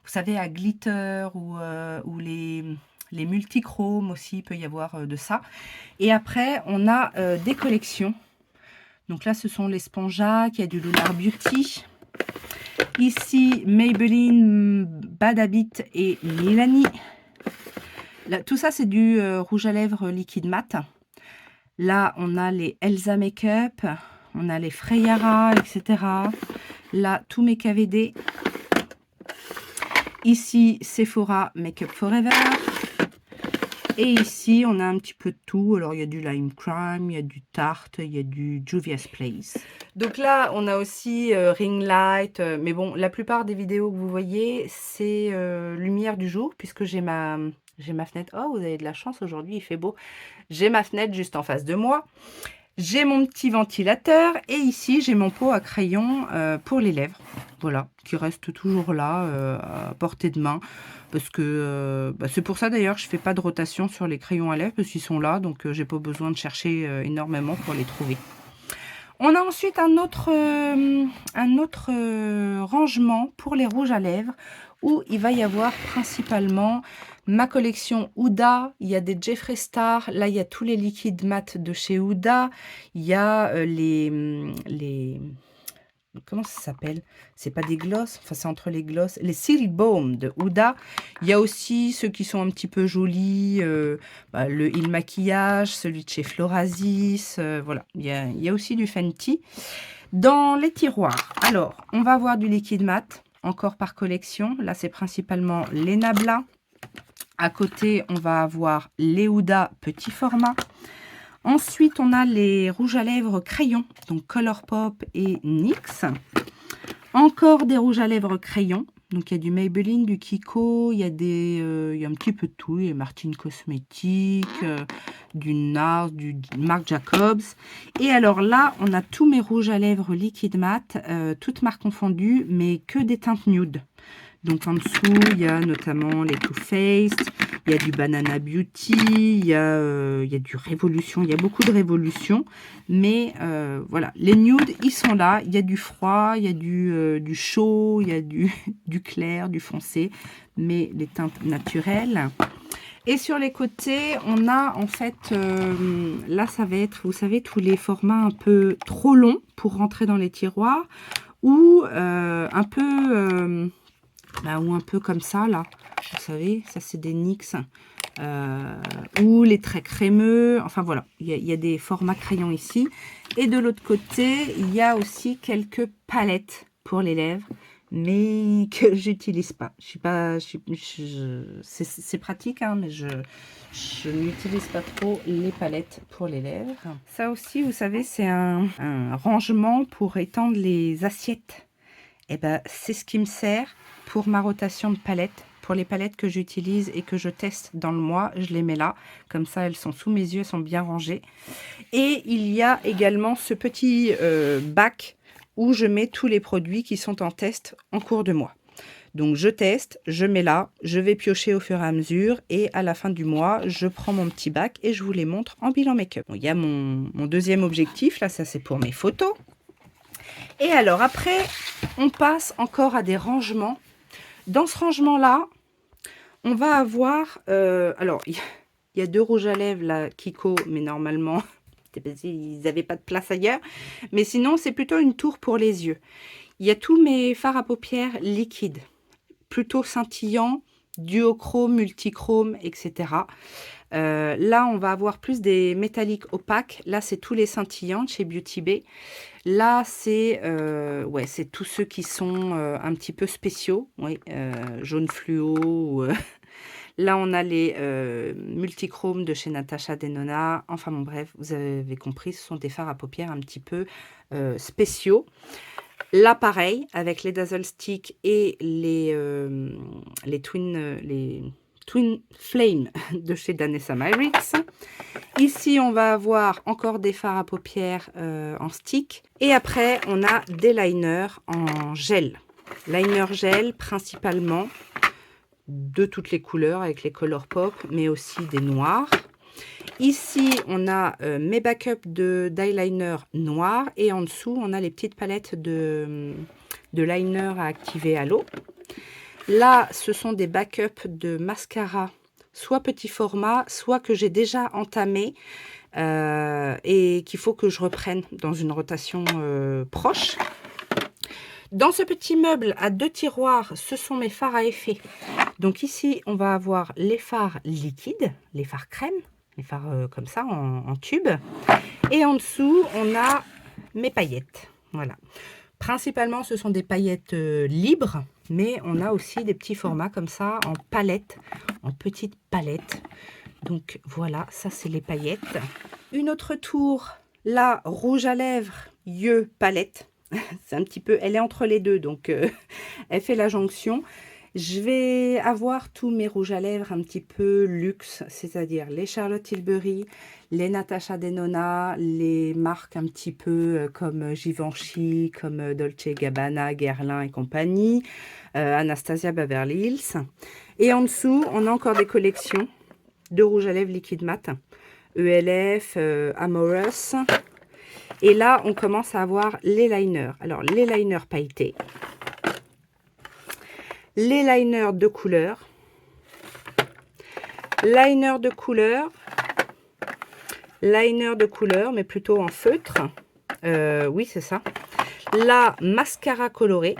Speaker 2: vous savez, à glitter ou les multichromes aussi, il peut y avoir de ça. Et après, on a des collections. Donc là, ce sont les Spongeac, il y a du Lunar Beauty. Ici, Maybelline, Bad Habit et Milani. Là, tout ça, c'est du rouge à lèvres liquide mat. Là, on a les Elsa Makeup, on a les Freyara, etc. Là, tous mes KVD. Ici, Sephora Makeup Forever. Et ici, on a un petit peu de tout. Alors, il y a du Lime Crime, il y a du Tarte, il y a du Juvia's Place. Donc là, on a aussi Ring Light. Mais bon, la plupart des vidéos que vous voyez, c'est lumière du jour, puisque j'ai ma fenêtre. Oh, vous avez de la chance, aujourd'hui, il fait beau. J'ai ma fenêtre juste en face de moi. J'ai mon petit ventilateur. Et ici, j'ai mon pot à crayon pour les lèvres. Voilà, qui reste toujours là, à portée de main. Parce que c'est pour ça d'ailleurs que je ne fais pas de rotation sur les crayons à lèvres, parce qu'ils sont là, donc j'ai pas besoin de chercher énormément pour les trouver. On a ensuite un autre rangement pour les rouges à lèvres, où il va y avoir principalement ma collection Huda. Il y a des Jeffree Star, là il y a tous les liquides mat de chez Huda, il y a les comment ça s'appelle? C'est pas des gloss, enfin c'est entre les gloss, les Silk Balm de Huda. Il y a aussi ceux qui sont un petit peu jolis, le Il Maquillage, celui de chez Florasis, voilà. Il y a aussi du Fenty. Dans les tiroirs, alors, on va avoir du liquide mat, encore par collection. Là, c'est principalement les Nabla. À côté, on va avoir les Huda petit format. Ensuite, on a les rouges à lèvres crayons, donc Colourpop et NYX. Encore des rouges à lèvres crayons. Donc, il y a du Maybelline, du Kiko, il y a un petit peu de tout. Il y a Martine Cosmetics, du NARS, du Marc Jacobs. Et alors là, on a tous mes rouges à lèvres liquide mat, toutes marques confondues, mais que des teintes nude. Donc, en dessous, il y a notamment les Too Faced, il y a du Banana Beauty, il y a du Révolution, il y a beaucoup de Révolution. Mais voilà, les nudes, ils sont là. Il y a du froid, il y a du chaud, il y a du clair, du foncé, mais les teintes naturelles. Et sur les côtés, on a en fait, là ça va être, vous savez, tous les formats un peu trop longs pour rentrer dans les tiroirs, ou un peu... ou un peu comme ça, là. Vous savez, ça, c'est des NYX. Ou les traits crémeux. Enfin, voilà. Il y a des formats crayons ici. Et de l'autre côté, il y a aussi quelques palettes pour les lèvres, mais que j'utilise pas. C'est pratique, hein, mais je n'utilise pas trop les palettes pour les lèvres. Ça aussi, vous savez, c'est un rangement pour étendre les assiettes. Et ben, c'est ce qui me sert pour ma rotation de palettes. Pour les palettes que j'utilise et que je teste dans le mois, je les mets là. Comme ça, elles sont sous mes yeux, elles sont bien rangées. Et il y a également ce petit bac où je mets tous les produits qui sont en test en cours de mois. Donc, je teste, je mets là, je vais piocher au fur et à mesure. Et à la fin du mois, je prends mon petit bac et je vous les montre en bilan make-up. Bon, il y a mon deuxième objectif. Là, ça, c'est pour mes photos. Et alors après, on passe encore à des rangements. Dans ce rangement-là, on va avoir... alors, il y a deux rouges à lèvres, là, Kiko, mais normalement, ils n'avaient pas de place ailleurs. Mais sinon, c'est plutôt une tour pour les yeux. Il y a tous mes fards à paupières liquides, plutôt scintillants, duochrome, multichrome, etc. Là, on va avoir plus des métalliques opaques. Là, c'est tous les scintillants de chez Beauty Bay. Là, c'est tous ceux qui sont un petit peu spéciaux. Oui, jaune fluo. Là, on a les multichromes de chez Natasha Denona. Enfin, bon, bref, vous avez compris, ce sont des fards à paupières un petit peu spéciaux. Là, pareil, avec les Dazzle Stick et les Twin Flame de chez Danessa Myricks. Ici, on va avoir encore des fards à paupières en stick. Et après, on a des liners en gel. Liner gel, principalement, de toutes les couleurs, avec les Colourpop, mais aussi des noirs.
Speaker 3: Ici, on a mes backups d'eyeliner noir et en dessous, on a les petites palettes de liner à activer à l'eau. Là, ce sont des backups de mascara, soit petit format, soit que j'ai déjà entamé et qu'il faut que je reprenne dans une rotation proche. Dans ce petit meuble à 2 tiroirs, ce sont mes fards à effet. Donc ici, on va avoir les fards liquides, les fards crème, les fards comme ça en tube. Et en dessous, on a mes paillettes. Voilà. Principalement, ce sont des paillettes libres, mais on a aussi des petits formats comme ça en palette, en petites palettes. Donc voilà, ça c'est les paillettes. Une autre tour, là, rouge à lèvres, yeux, palette. C'est un petit peu, elle est entre les deux, donc elle fait la jonction. Je vais avoir tous mes rouges à lèvres un petit peu luxe, c'est-à-dire les Charlotte Tilbury, les Natasha Denona, les marques un petit peu comme Givenchy, comme Dolce Gabbana, Guerlain et compagnie, Anastasia Beverly Hills. Et en dessous, on a encore des collections de rouges à lèvres liquide mat, ELF, Amorous. Et là, on commence à avoir les liners. Alors, les liners pailletés. Les liners de couleur. Liner de couleur. Liner de couleur, mais plutôt en feutre. Oui, c'est ça. Là, mascara coloré.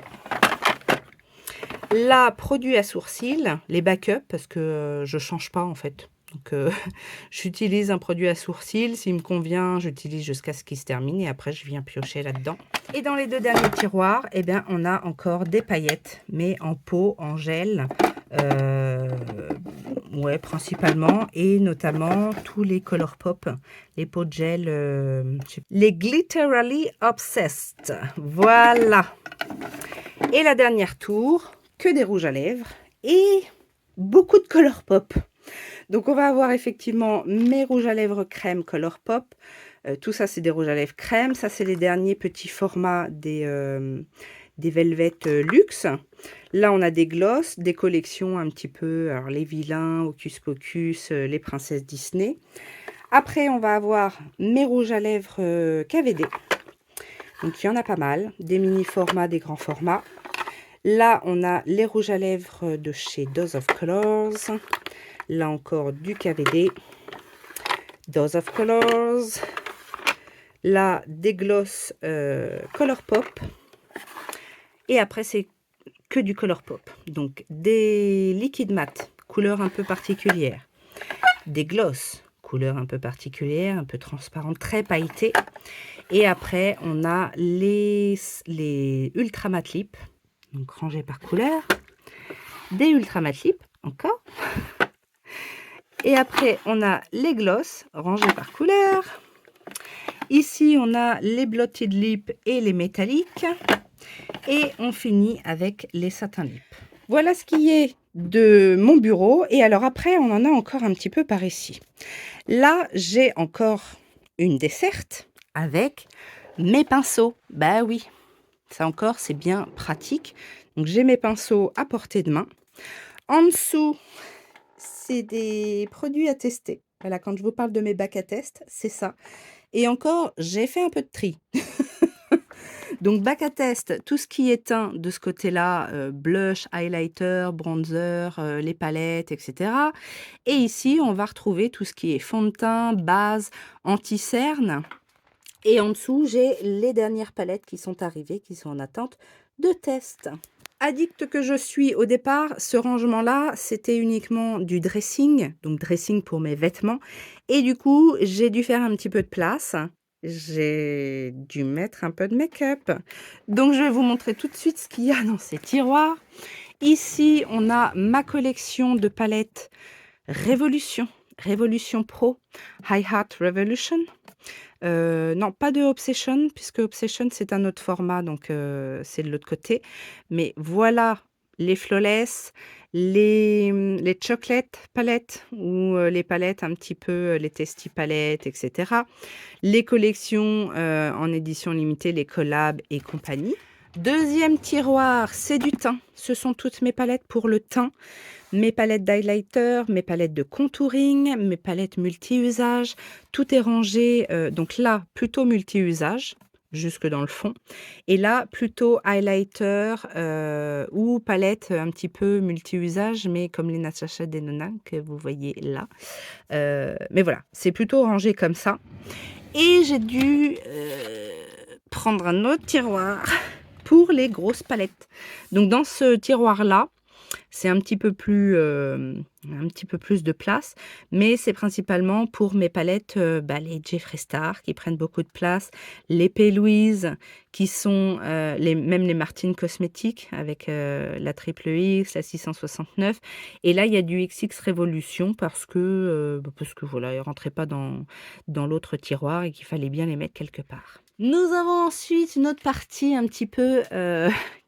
Speaker 3: Là, produit à sourcils. Les backups, parce que je ne change pas en fait. Donc, j'utilise un produit à sourcils. S'il me convient, j'utilise jusqu'à ce qu'il se termine. Et après, je viens piocher là-dedans. Et dans les 2 derniers tiroirs, eh bien, on a encore des paillettes, mais en pot, en gel. Ouais, principalement. Et notamment tous les Color Pop. Les pots de gel. Les Glitterally Obsessed. Voilà. Et la dernière tour, que des rouges à lèvres. Et beaucoup de Color Pop. Donc, on va avoir effectivement mes rouges à lèvres crème Color Pop. Tout ça, c'est des rouges à lèvres crème. Ça, c'est les derniers petits formats des Velvet Luxe. Là, on a des gloss, des collections un petit peu, alors les vilains, Hocus Pocus, les princesses Disney. Après, on va avoir mes rouges à lèvres KVD. Donc, il y en a pas mal. Des mini formats, des grands formats. Là, on a les rouges à lèvres de chez Dose of Colors. Là encore, du KVD. Dose of Colors. Là, des gloss Color Pop. Et après, c'est que du Color Pop. Donc, des liquides mat, couleur un peu particulière. Des gloss, couleur un peu particulière, un peu transparente, très pailletée. Et après, on a les Ultra Matte Lip, donc rangés par couleur. Des Ultra Matte Lip, encore. Et après, on a les gloss, rangés par couleur. Ici, on a les Blotted Lip et les métalliques. Et on finit avec les Satin Lip. Voilà ce qui est de mon bureau. Et alors après, on en a encore un petit peu par ici. Là, j'ai encore une desserte avec mes pinceaux. Bah oui, ça encore, c'est bien pratique. Donc, j'ai mes pinceaux à portée de main. En dessous, c'est des produits à tester. Voilà, quand je vous parle de mes bacs à test, c'est ça. Et encore, j'ai fait un peu de tri. Donc, bac à test, tout ce qui est teint de ce côté-là, blush, highlighter, bronzer, les palettes, etc. Et ici, on va retrouver tout ce qui est fond de teint, base, anti-cerne. Et en dessous, j'ai les dernières palettes qui sont arrivées, qui sont en attente de test. Addict que je suis au départ, ce rangement-là, c'était uniquement du dressing, donc dressing pour mes vêtements. Et du coup, j'ai dû faire un petit peu de place. J'ai dû mettre un peu de make-up. Donc, je vais vous montrer tout de suite ce qu'il y a dans ces tiroirs. Ici, on a ma collection de palettes Révolution, Révolution Pro, High Hat Revolution. Non, pas de Obsession, puisque Obsession, c'est un autre format, donc c'est de l'autre côté. Mais voilà les Flawless, les Chocolate palettes, ou les palettes un petit peu, les Testy palettes, etc. Les collections en édition limitée, les collabs et compagnie. Deuxième tiroir, c'est du teint. Ce sont toutes mes palettes pour le teint. mes palettes d'highlighter, mes palettes de contouring, mes palettes multi-usages. Tout est rangé, donc là, plutôt multi-usage, jusque dans le fond. Et là, plutôt highlighter ou palette un petit peu multi-usage, mais comme les Natasha Denona que vous voyez là. Mais voilà, c'est plutôt rangé comme ça. Et j'ai dû prendre un autre tiroir pour les grosses palettes. Donc dans ce tiroir-là, c'est un petit peu plus de place, mais c'est principalement pour mes palettes, les Jeffree Star qui prennent beaucoup de place, les P. Louise qui sont même les Martine Cosmetics avec la triple X, la 669. Et là, il y a du XX Révolution parce que voilà, ils ne rentraient pas dans l'autre tiroir et qu'il fallait bien les mettre quelque part. Nous avons ensuite une autre partie un petit peu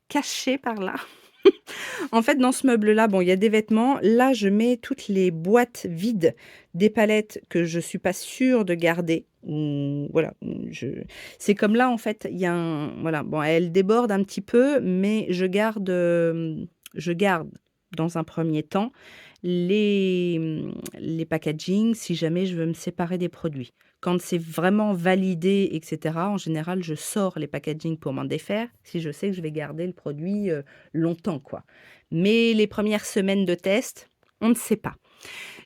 Speaker 3: cachée par là. En fait, dans ce meuble-là, bon, il y a des vêtements. Là, je mets toutes les boîtes vides des palettes que je suis pas sûre de garder. Voilà, c'est comme là, en fait, il y a voilà, bon, elle déborde un petit peu, mais je garde dans un premier temps les packaging si jamais je veux me séparer des produits. Quand c'est vraiment validé, etc., en général, je sors les packaging pour m'en défaire si je sais que je vais garder le produit longtemps, quoi. Mais les premières semaines de test, on ne sait pas.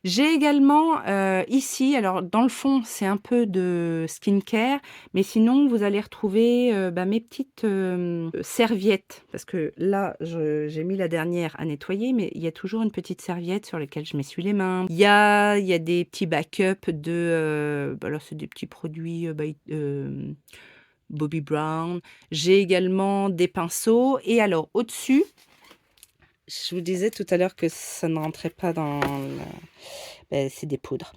Speaker 3: J'ai également ici, alors dans le fond, c'est un peu de skincare, mais sinon, vous allez retrouver mes petites serviettes, parce que là, j'ai mis la dernière à nettoyer, mais il y a toujours une petite serviette sur laquelle je m'essuie les mains. Il y a des petits backups de... là, c'est des petits produits Bobbi Brown. J'ai également des pinceaux, et alors au-dessus, je vous disais tout à l'heure que ça ne rentrait pas dans c'est des poudres.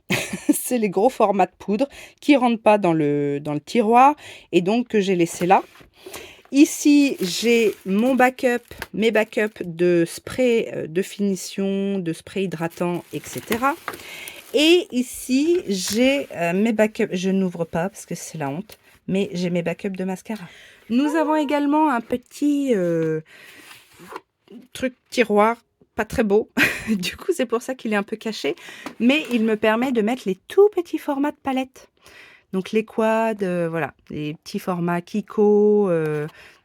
Speaker 3: C'est les gros formats de poudre qui ne rentrent pas dans le tiroir et donc que j'ai laissé là. Ici, j'ai mes backups de spray de finition, de spray hydratant, etc. Et ici, j'ai mes backups. Je n'ouvre pas parce que c'est la honte, mais j'ai mes backups de mascara. Nous avons également un petit... truc tiroir, pas très beau. Du coup, c'est pour ça qu'il est un peu caché. Mais il me permet de mettre les tout petits formats de palettes. Donc les quads, voilà, les petits formats Kiko.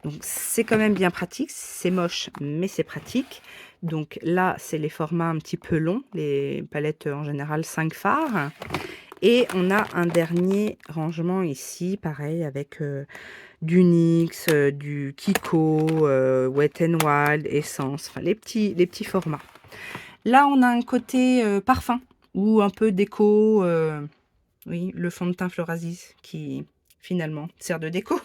Speaker 3: Donc c'est quand même bien pratique. C'est moche, mais c'est pratique. Donc là, c'est les formats un petit peu longs. Les palettes en général 5 fards. Et on a un dernier rangement ici, pareil, avec du NYX, du Kiko, Wet n Wild, Essence, enfin les petits formats. Là, on a un côté parfum ou un peu déco, oui, le fond de teint Florasis qui finalement sert de déco.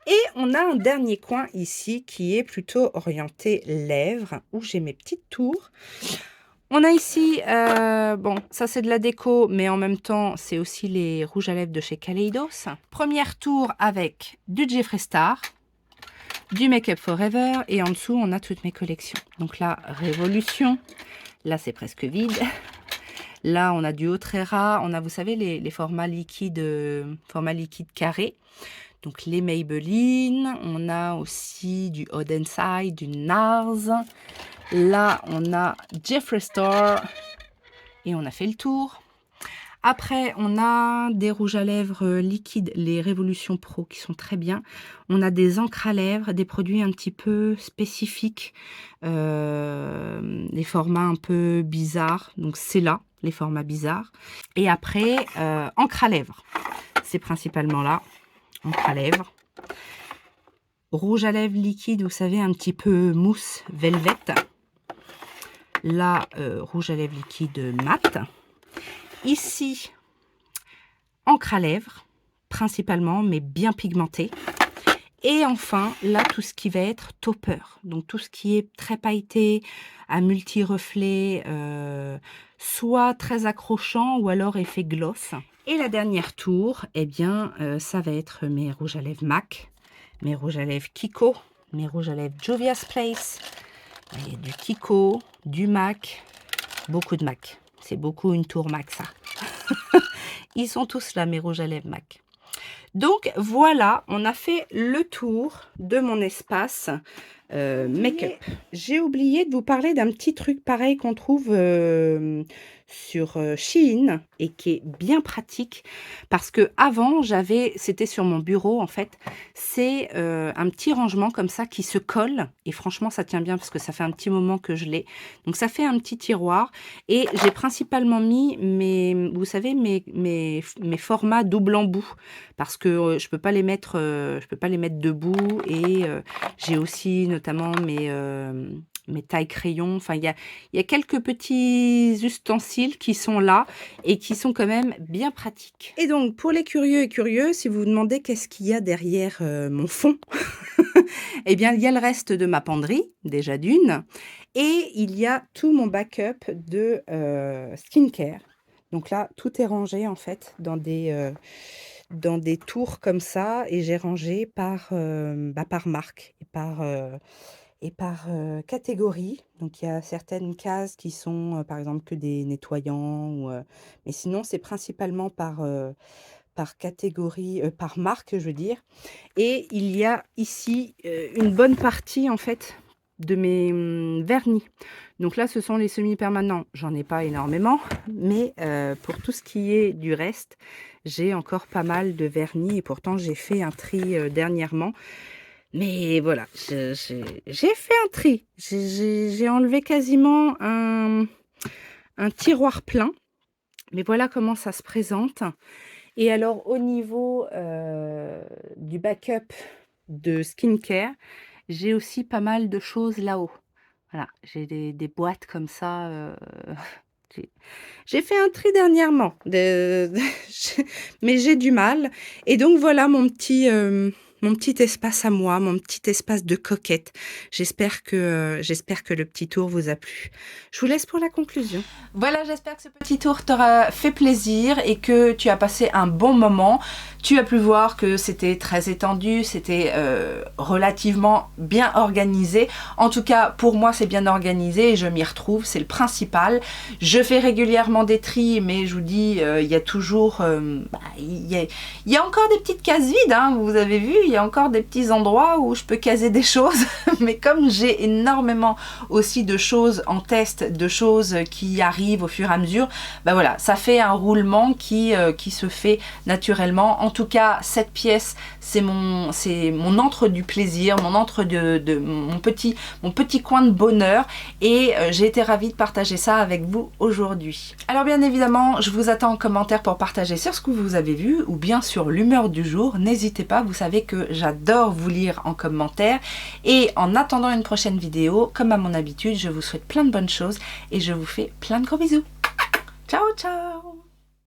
Speaker 3: Et on a un dernier coin ici qui est plutôt orienté lèvres, où j'ai mes petites tours. On a ici, bon, ça c'est de la déco, mais en même temps, c'est aussi les rouges à lèvres de chez Kaleidos. Première tour avec du Jeffree Star, du Make Up Forever, et en dessous, on a toutes mes collections. Donc là, Révolution, là c'est presque vide. Là, on a du Autrera, on a, vous savez, les formats liquides carrés. Donc les Maybelline, on a aussi du Odd Side, du NARS. Là, on a Jeffree Star et on a fait le tour. Après, on a des rouges à lèvres liquides, les Révolution Pro qui sont très bien. On a des encres à lèvres, des produits un petit peu spécifiques, des formats un peu bizarres. Donc c'est là, les formats bizarres. Et après, encre à lèvres. C'est principalement là, encre à lèvres. Rouge à lèvres liquide, vous savez, un petit peu mousse velvet. Là, rouge à lèvres liquide mat. Ici, encre à lèvres, principalement, mais bien pigmenté. Et enfin, là, tout ce qui va être topper. Donc, tout ce qui est très pailleté, à multi-reflets, soit très accrochant ou alors effet gloss. Et la dernière tour, eh bien, ça va être mes rouges à lèvres MAC, mes rouges à lèvres Kiko, mes rouges à lèvres Juvia's Place. Il y a du Kiko, du MAC, beaucoup de MAC. C'est beaucoup une tour MAC, ça. Ils sont tous là, mes rouges à lèvres MAC. Donc voilà, on a fait le tour de mon espace make-up. J'ai oublié de vous parler d'un petit truc pareil qu'on trouve sur Shein et qui est bien pratique parce que avant c'était sur mon bureau en fait, c'est un petit rangement comme ça qui se colle et franchement ça tient bien parce que ça fait un petit moment que je l'ai. Donc ça fait un petit tiroir et j'ai principalement mis vous savez mes formats double embout parce que je peux pas les mettre debout et j'ai aussi notamment mes tailles crayons. Enfin, il y a quelques petits ustensiles qui sont là et qui sont quand même bien pratiques. Et donc, pour les curieux et curieuses, si vous vous demandez qu'est-ce qu'il y a derrière mon fond, eh bien, il y a le reste de ma penderie, déjà d'une, et il y a tout mon backup de skincare. Donc là, tout est rangé en fait dans des tours comme ça et j'ai rangé par marque et par catégorie. Donc il y a certaines cases qui sont par exemple que des nettoyants, mais sinon c'est principalement par catégorie, par marque je veux dire. Et il y a ici une bonne partie en fait de mes vernis. Donc là ce sont les semi-permanents, j'en ai pas énormément, mais pour tout ce qui est du reste, j'ai encore pas mal de vernis et pourtant j'ai fait un tri dernièrement. Mais voilà, j'ai fait un tri. J'ai enlevé quasiment un tiroir plein. Mais voilà comment ça se présente. Et alors au niveau du backup de skincare, j'ai aussi pas mal de choses là-haut. Voilà, j'ai des boîtes comme ça. J'ai fait un tri dernièrement, mais j'ai du mal. Et donc voilà mon petit espace à moi, mon petit espace de coquette. J'espère que le petit tour vous a plu. Je vous laisse pour la conclusion.
Speaker 2: Voilà, j'espère que ce petit tour t'aura fait plaisir et que tu as passé un bon moment. Tu as pu voir que c'était très étendu, c'était relativement bien organisé. En tout cas, pour moi, c'est bien organisé et je m'y retrouve, c'est le principal. Je fais régulièrement des tris, mais je vous dis, il y a toujours... il y a encore des petites cases vides, hein, vous avez vu, il y a encore des petits endroits où je peux caser des choses. Mais comme j'ai énormément aussi de choses en test, de choses qui arrivent au fur et à mesure, ben voilà, ça fait un roulement qui se fait naturellement. En tout cas, cette pièce, c'est mon antre du plaisir, mon petit coin de bonheur et j'ai été ravie de partager ça avec vous aujourd'hui. Alors bien évidemment, je vous attends en commentaire pour partager sur ce que vous avez vu ou bien sur l'humeur du jour. N'hésitez pas, vous savez que j'adore vous lire en commentaire et en attendant une prochaine vidéo, comme à mon habitude, je vous souhaite plein de bonnes choses et je vous fais plein de gros bisous. Ciao, ciao!